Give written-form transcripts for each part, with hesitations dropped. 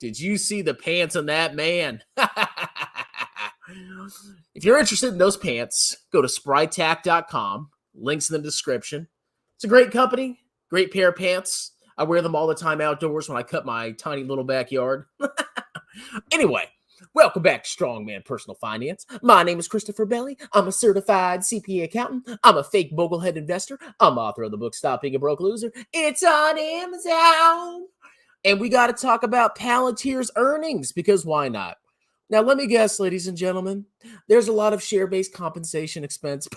Did you see the pants on that man? If you're interested in those pants, go to sprytac.com. Links in the description. It's a great company, great pair of pants. I wear them all the time outdoors when I cut my tiny little backyard. Anyway, welcome back to Strongman Personal Finance. My name is Christopher Belly. I'm a certified CPA accountant. I'm a fake boglehead investor. I'm author of the book Stop Being a Broke Loser. It's on Amazon. And we got to talk about Palantir's earnings because why not? Now, let me guess, ladies and gentlemen, there's a lot of share-based compensation expense.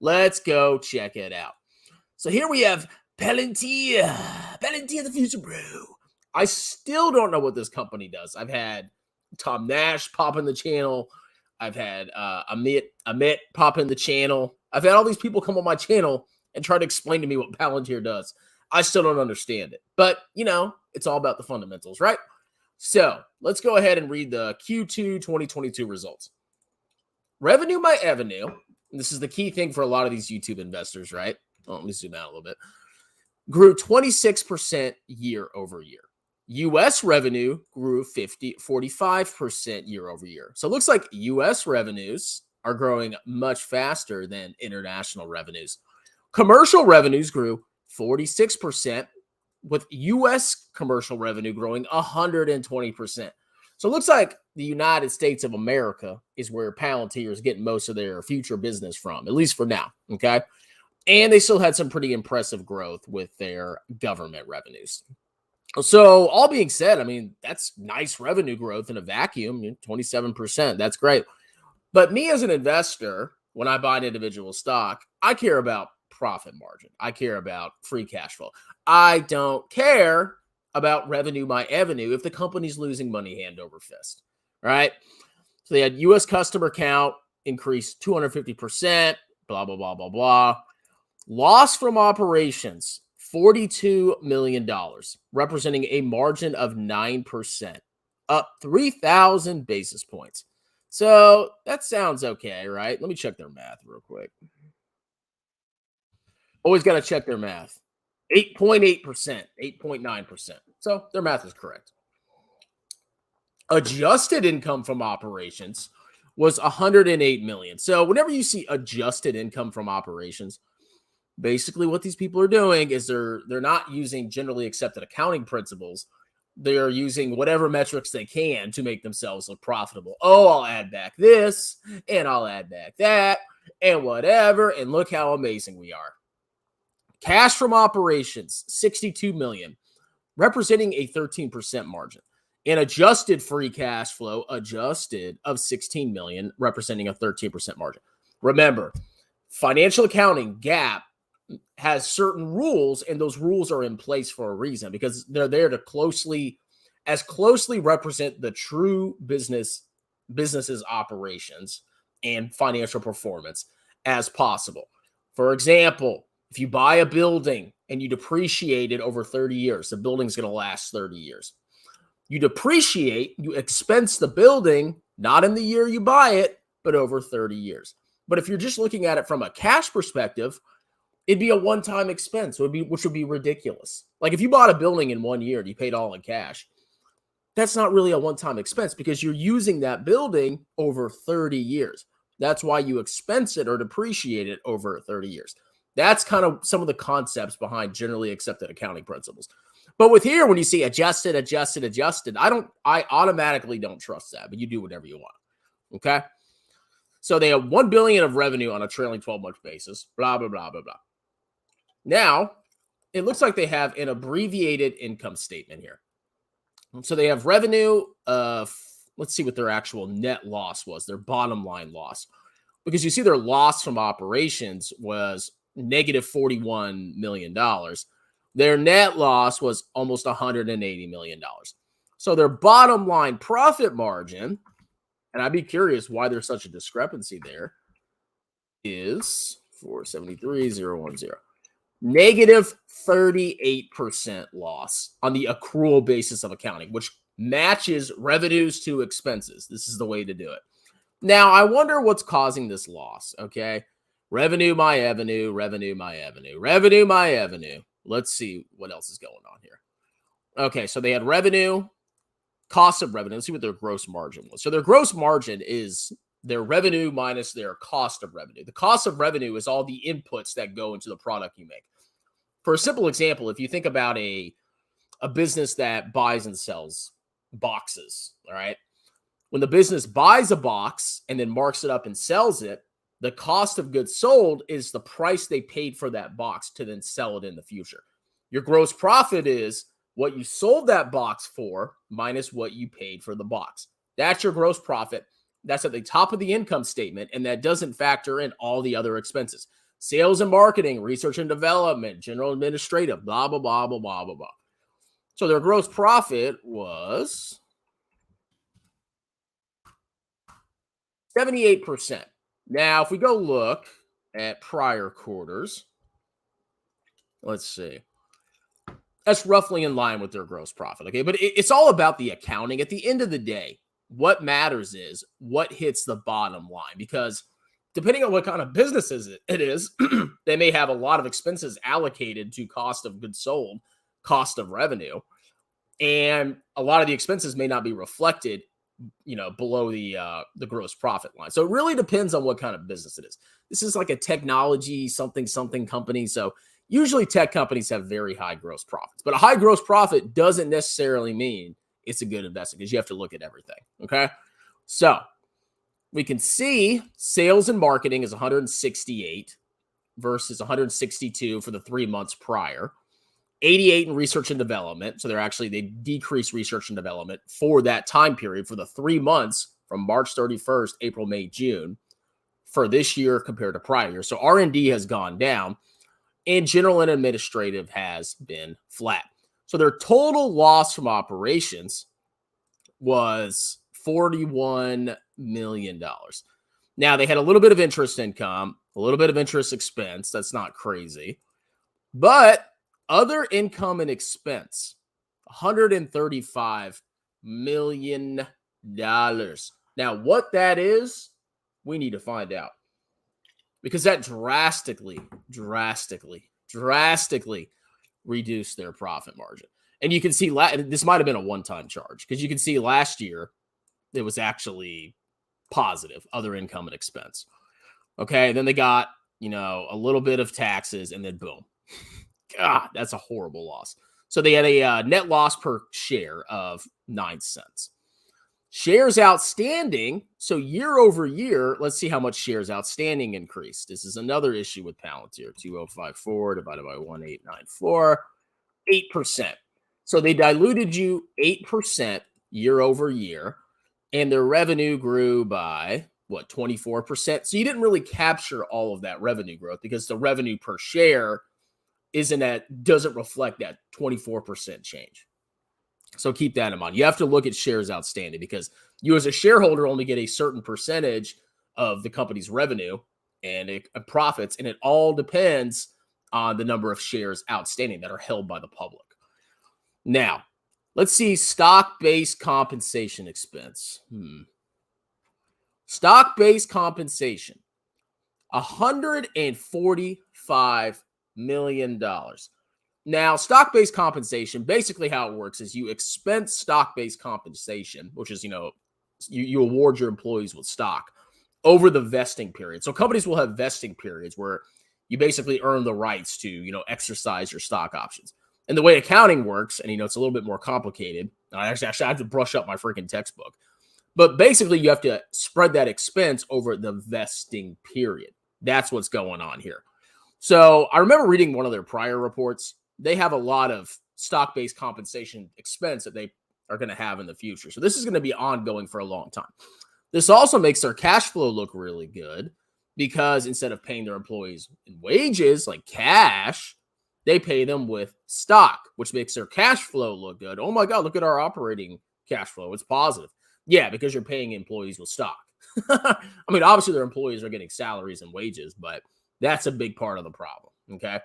Let's go check it out. So here we have Palantir the future bro. I still don't know what this company does. I've had Tom Nash pop in the channel. I've had Amit pop in the channel. I've had all these people come on my channel and try to explain to me what Palantir does. I still don't understand it. But, you know, it's all about the fundamentals, right? So let's go ahead and read the Q2 2022 results. Revenue by avenue. This is the key thing for a lot of these YouTube investors, right? Oh, let me zoom out a little bit. Grew 26% year over year. U.S. revenue grew 45% year over year. So it looks like U.S. revenues are growing much faster than international revenues. Commercial revenues grew 46%, with U.S. commercial revenue growing 120%. So it looks like the United States of America is where Palantir is getting most of their future business from, at least for now, okay? And they still had some pretty impressive growth with their government revenues. So all being said, I mean, that's nice revenue growth in a vacuum, 27%. That's great. But me as an investor, when I buy an individual stock, I care about profit margin. I care about free cash flow. I don't care about revenue by avenue if the company's losing money hand over fist, right? So they had U.S. customer count increased 250%, blah, blah, blah, blah, blah. Loss from operations, $42 million, representing a margin of 9%, up 3,000 basis points. So that sounds okay, right? Let me check their math real quick. Always got to check their math. 8.8%, 8.9%. So their math is correct. Adjusted income from operations was $108 million. So whenever you see adjusted income from operations, basically what these people are doing is they're not using generally accepted accounting principles. They're using whatever metrics they can to make themselves look profitable. Oh, I'll add back this, and I'll add back that, and whatever, and look how amazing we are. Cash from operations, $62 million, representing a 13% margin. And adjusted free cash flow, adjusted, of $16 million, representing a 13% margin. Remember, financial accounting, GAAP, has certain rules, and those rules are in place for a reason because they're there to closely represent the true business's operations and financial performance as possible. For example, if you buy a building and you depreciate it over 30 years, the building's going to last 30 years. You depreciate, you expense the building, not in the year you buy it, but over 30 years. But if you're just looking at it from a cash perspective, it'd be a one-time expense, which would be ridiculous. Like if you bought a building in 1 year and you paid all in cash, that's not really a one-time expense because you're using that building over 30 years. That's why you expense it or depreciate it over 30 years. That's kind of some of the concepts behind generally accepted accounting principles. But with here, when you see adjusted, I automatically don't trust that, but you do whatever you want. Okay. So they have $1 billion of revenue on a trailing 12-month basis, blah, blah, blah, blah, blah. Now, it looks like they have an abbreviated income statement here. So they have revenue of, let's see what their actual net loss was, their bottom line loss. Because you see their loss from operations was negative $41 million. Their net loss was almost $180 million. So their bottom line profit margin, and I'd be curious why there's such a discrepancy there, is 473,010. Negative 38% loss on the accrual basis of accounting, which matches revenues to expenses. This is the way to do it. Now, I wonder what's causing this loss, okay? Revenue by avenue, revenue by avenue, revenue by avenue. Let's see what else is going on here. Okay, so they had revenue, cost of revenue. Let's see what their gross margin was. So their gross margin is their revenue minus their cost of revenue. The cost of revenue is all the inputs that go into the product you make. For a simple example, if you think about a business that buys and sells boxes, all right? When the business buys a box and then marks it up and sells it, the cost of goods sold is the price they paid for that box to then sell it in the future. Your gross profit is what you sold that box for minus what you paid for the box. That's your gross profit. That's at the top of the income statement, and that doesn't factor in all the other expenses. Sales and marketing, research and development, general administrative, blah, blah, blah, blah, blah, blah, blah. So their gross profit was 78%. Now, if we go look at prior quarters, let's see. That's roughly in line with their gross profit, okay? But it's all about the accounting. At the end of the day, what matters is what hits the bottom line, because depending on what kind of business it is, they may have a lot of expenses allocated to cost of goods sold, cost of revenue, and a lot of the expenses may not be reflected, below the gross profit line. So it really depends on what kind of business it is. This is like a technology something company. So usually tech companies have very high gross profits, but a high gross profit doesn't necessarily mean it's a good investment, because you have to look at everything. Okay. So we can see sales and marketing is 168 versus 162 for the 3 months prior. 88 in research and development. So they decreased research and development for that time period for the 3 months from March 31st, April, May, June for this year compared to prior year. So R&D has gone down, and general and administrative has been flat. So their total loss from operations was $41 million. Now, they had a little bit of interest income, a little bit of interest expense. That's not crazy. But other income and expense, $135 million. Now, what that is, we need to find out, because that drastically reduced their profit margin. And you can see this might have been a one-time charge, because you can see last year it was actually positive, other income and expense. Okay, then they got, a little bit of taxes, and then boom. God, that's a horrible loss. So they had a net loss per share of 9 cents. Shares outstanding, so year over year, let's see how much shares outstanding increased. This is another issue with Palantir. 2054 divided by 1894, 8%. So they diluted you 8% year over year, and their revenue grew by, 24%? So you didn't really capture all of that revenue growth, because the revenue per share doesn't reflect that 24% change. So keep that in mind. You have to look at shares outstanding, because you as a shareholder only get a certain percentage of the company's revenue and profits, and it all depends on the number of shares outstanding that are held by the public. Now, let's see stock-based compensation expense. Stock-based compensation, $145 million. Now, stock-based compensation, basically how it works is you expense stock-based compensation, which is, you award your employees with stock over the vesting period. So companies will have vesting periods where you basically earn the rights to, exercise your stock options. And the way accounting works, and, it's a little bit more complicated. Actually, I have to brush up my freaking textbook. But basically, you have to spread that expense over the vesting period. That's what's going on here. So I remember reading one of their prior reports. They have a lot of stock-based compensation expense that they are going to have in the future. So this is going to be ongoing for a long time. This also makes their cash flow look really good, because instead of paying their employees in wages like cash, they pay them with stock, which makes their cash flow look good. Oh my God, look at our operating cash flow. It's positive. Yeah, because you're paying employees with stock. I mean, obviously their employees are getting salaries and wages, but that's a big part of the problem. Okay.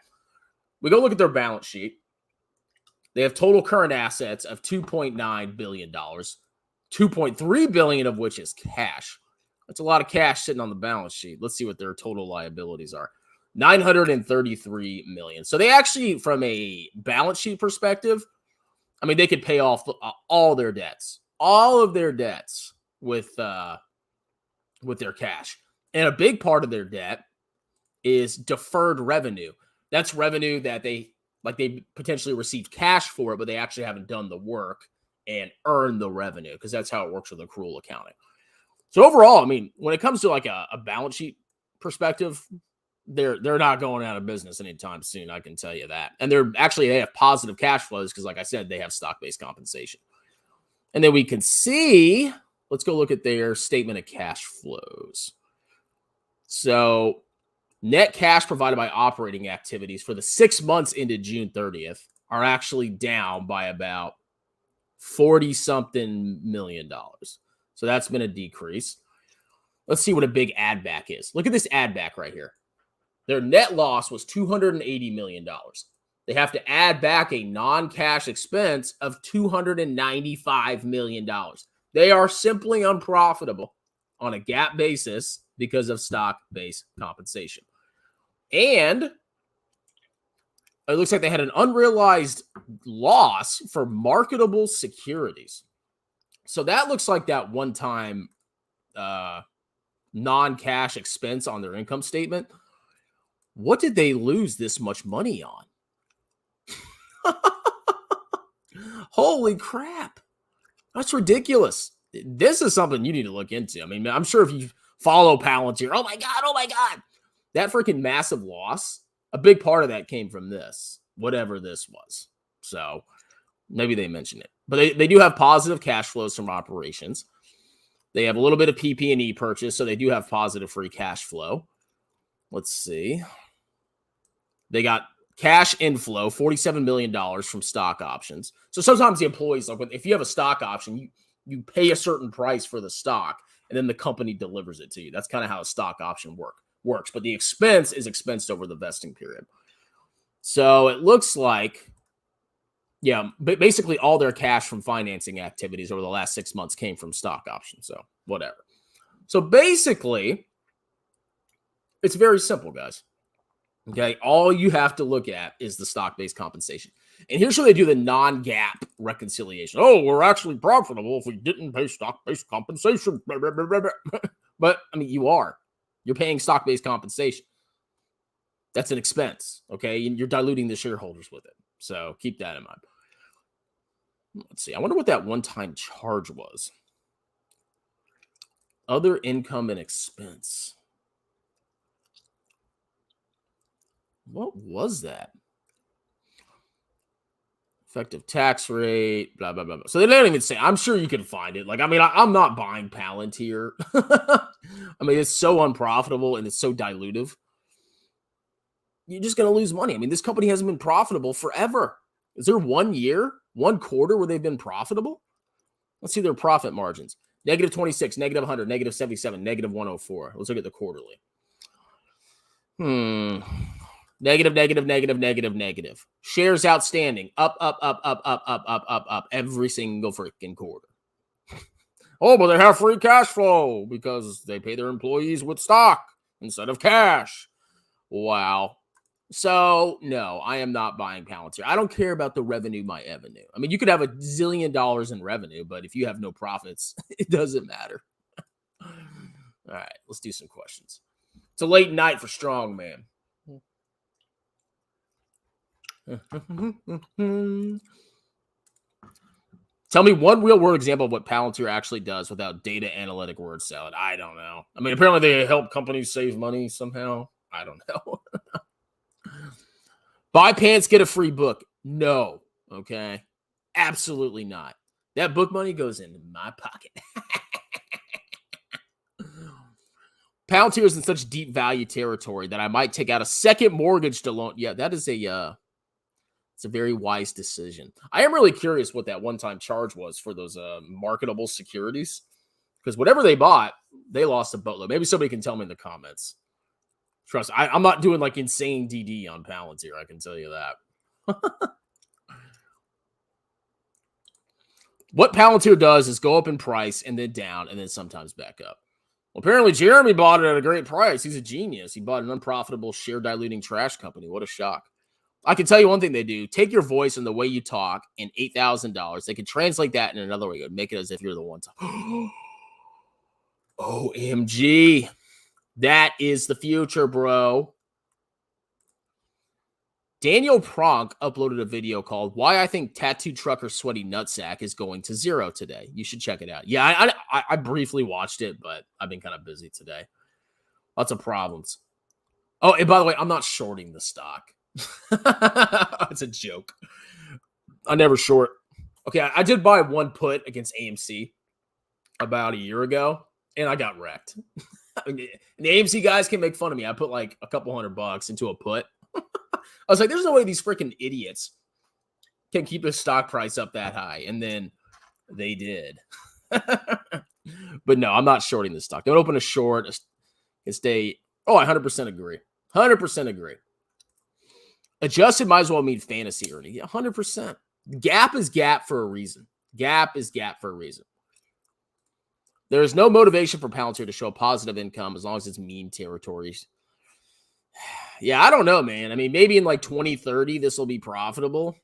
We go look at their balance sheet. They have total current assets of $2.9 billion, $2.3 billion of which is cash. That's a lot of cash sitting on the balance sheet. Let's see what their total liabilities are. $933 million. So they actually, from a balance sheet perspective, I mean, they could pay off all their debts, all of their debts with their cash. And a big part of their debt is deferred revenue. That's revenue that they potentially received cash for it, but they actually haven't done the work and earned the revenue, because that's how it works with accrual accounting. So overall, I mean, when it comes to like a balance sheet perspective, they're not going out of business anytime soon. I can tell you that. And they have positive cash flows because, like I said, they have stock-based compensation. And then we can see, let's go look at their statement of cash flows. So net cash provided by operating activities for the 6 months into June 30th are actually down by about $40-something million. So that's been a decrease. Let's see what a big add back is. Look at this add back right here. Their net loss was $280 million. They have to add back a non-cash expense of $295 million. They are simply unprofitable on a GAAP basis because of stock-based compensation. And it looks like they had an unrealized loss for marketable securities. So that looks like that one-time non-cash expense on their income statement. What did they lose this much money on? Holy crap. That's ridiculous. This is something you need to look into. I mean, I'm sure if you follow Palantir, oh my God. That freaking massive loss, a big part of that came from this, whatever this was. So maybe they mentioned it. But they do have positive cash flows from operations. They have a little bit of PP&E purchase, so they do have positive free cash flow. Let's see. They got cash inflow, $47 million from stock options. So sometimes the employees, like if you have a stock option, you pay a certain price for the stock, and then the company delivers it to you. That's kind of how a stock option works. But the expense is expensed over the vesting period. So it looks like, yeah, basically all their cash from financing activities over the last 6 months came from stock options. So whatever. So basically, it's very simple, guys. Okay, all you have to look at is the stock-based compensation. And here's where they do the non-GAAP reconciliation. Oh, we're actually profitable if we didn't pay stock-based compensation. But, I mean, you're paying stock-based compensation. That's an expense, okay? And you're diluting the shareholders with it. So keep that in mind. Let's see. I wonder what that one-time charge was. Other income and expense. What was that? Effective tax rate, blah, blah, blah. So they don't even say. I'm sure you can find it. Like, I mean, I'm not buying Palantir. I mean, it's so unprofitable and it's so dilutive. You're just going to lose money. I mean, this company hasn't been profitable forever. Is there 1 year, 1 quarter where they've been profitable? Let's see their profit margins. Negative 26, negative 100, negative 77, negative 104. Let's look at the quarterly. Negative. Shares outstanding. Up every single freaking quarter. Oh, but they have free cash flow because they pay their employees with stock instead of cash. Wow. So, no, I am not buying Palantir. I don't care about the revenue by revenue. I mean, you could have $1 zillion in revenue, but if you have no profits, it doesn't matter. All right, let's do some questions. It's a late night for Strongman. Tell me one real-world example of what Palantir actually does without data analytic word salad. I don't know. I mean, apparently they help companies save money somehow. I don't know. Buy pants, get a free book. No. Okay. Absolutely not. That book money goes into my pocket. Palantir is in such deep value territory that I might take out a second mortgage to loan. Yeah, that is it's a very wise decision. I am really curious what that one-time charge was for those marketable securities, because whatever they bought, they lost a boatload. Maybe somebody can tell me in the comments. Trust, I'm not doing like insane DD on Palantir. I can tell you that. What Palantir does is go up in price and then down and then sometimes back up. Well, apparently Jeremy bought it at a great price. He's a genius. He bought an unprofitable share diluting trash company. What a shock. I can tell you one thing they do. Take your voice and the way you talk and $8,000. They can translate that in another way. Make it as if you're the one. OMG. That is the future, bro. Daniel Pronk uploaded a video called Why I Think Tattoo Trucker Sweaty Nutsack is Going to Zero today. You should check it out. Yeah, I briefly watched it, but I've been kind of busy today. Lots of problems. Oh, and by the way, I'm not shorting the stock. It's a joke. I never short. Okay, I did buy one put against AMC about a year ago, and I got wrecked. I mean, the AMC guys can make fun of me. I put like a couple $100 into a put. I was like, there's no way these freaking idiots can keep the stock price up that high. And then they did. But no, I'm not shorting this stock. Don't open a short. Stay. Oh, I 100% agree. 100% agree. Adjusted might as well mean fantasy earning. 100%. Gap is gap for a reason. Gap is gap for a reason. There is no motivation for Palantir to show positive income as long as it's mean territories. Yeah, I don't know, man. I mean, maybe in like 2030, this will be profitable.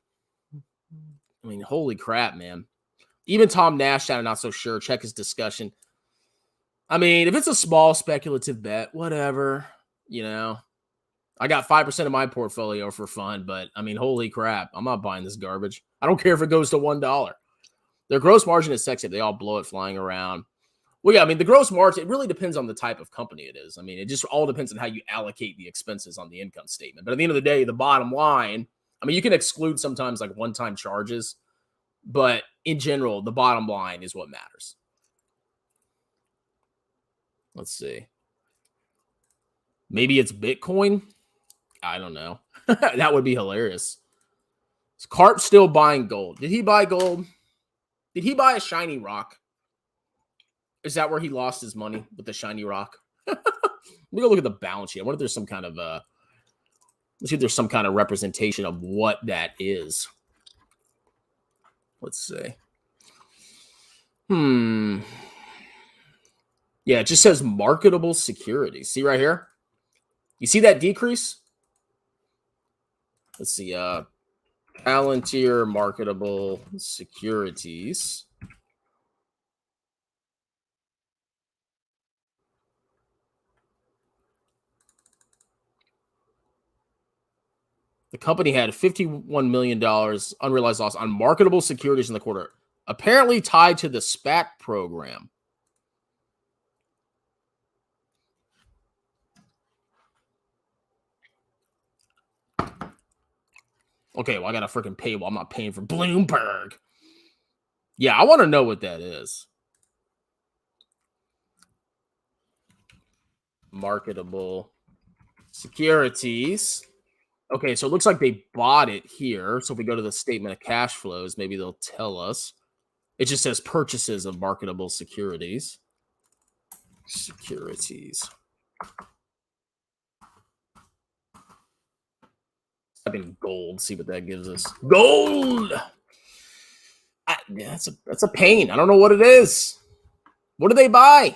I mean, holy crap, man. Even Tom Nash sounded not so sure. Check his discussion. I mean, if it's a small speculative bet, whatever, you know. I got 5% of my portfolio for fun, but I mean, holy crap. I'm not buying this garbage. I don't care if it goes to $1. Their gross margin is sexy. They all blow it flying around. Well, yeah, I mean, the gross margin, it really depends on the type of company it is. I mean, it just all depends on how you allocate the expenses on the income statement. But at the end of the day, the bottom line, I mean, you can exclude sometimes like one-time charges, but in general, the bottom line is what matters. Let's see. Maybe it's Bitcoin. I don't know. That would be hilarious. Is Carp still buying gold? Did he buy gold? Did he buy a shiny rock? Is that where he lost his money with the shiny rock? Let me go look at the balance sheet. I wonder if there's some kind of let's see if there's some kind of representation of what that is. Let's see. Yeah, it just says marketable securities. See right here? You see that decrease? Let's see. Palantir marketable securities. The company had $51 million unrealized loss on marketable securities in the quarter, apparently tied to the SPAC program. Okay, well, I got to freaking pay. Well, I'm not paying for Bloomberg. Yeah, I want to know what that is. Marketable securities. Okay, so it looks like they bought it here. So if we go to the statement of cash flows, maybe they'll tell us. It just says purchases of marketable securities. Securities. Type in gold, see what that gives us. Gold! That's a pain. I don't know what it is. What do they buy?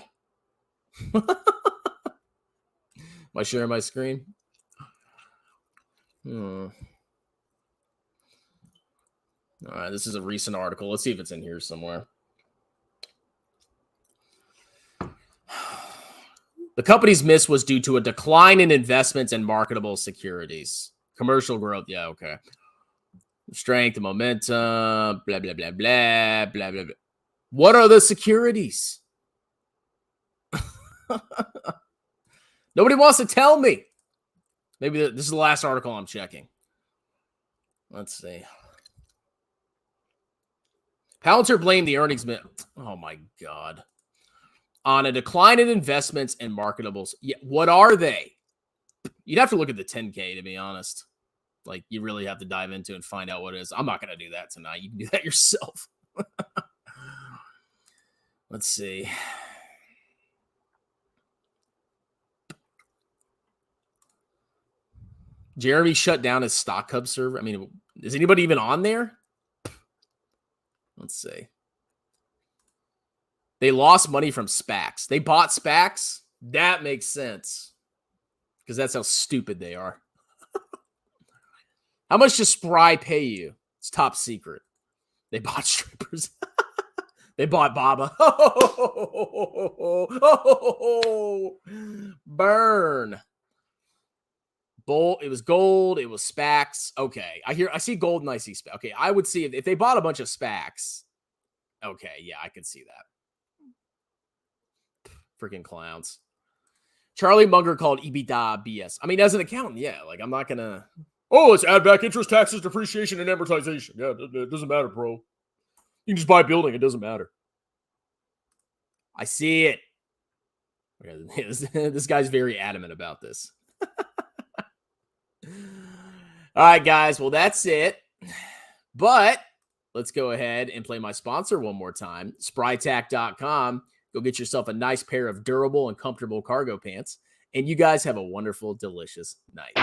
Am I sharing my screen? All right, this is a recent article. Let's see if it's in here somewhere. The company's miss was due to a decline in investments in marketable securities. Commercial growth, yeah, okay. Strength and momentum, blah, blah, blah, blah, blah, blah, blah. What are the securities? Nobody wants to tell me. Maybe this is the last article I'm checking. Let's see. Palantir blamed the earnings. Oh, my God. On a decline in investments and marketables. Yeah, what are they? You'd have to look at the 10K, to be honest. Like, you really have to dive into and find out what it is. I'm not going to do that tonight. You can do that yourself. Let's see. Jeremy shut down his Stock Hub server. I mean, is anybody even on there? Let's see. They lost money from SPACs. They bought SPACs? That makes sense. Because that's how stupid they are. How much does Spry pay you? It's top secret. They bought strippers. They bought Baba. Burn. It was gold. It was SPACs. Okay. I see gold and I see SPAC. Okay. I would see if they bought a bunch of SPACs. Okay. Yeah, I could see that. Freaking clowns. Charlie Munger called EBITDA BS. I mean, as an accountant, yeah. Like, I'm not going to. Oh, let's add back interest, taxes, depreciation, and amortization. Yeah, it doesn't matter, bro. You can just buy a building. It doesn't matter. I see it. This guy's very adamant about this. All right, guys. Well, that's it. But let's go ahead and play my sponsor one more time, Sprytac.com. Go get yourself a nice pair of durable and comfortable cargo pants. And you guys have a wonderful, delicious night.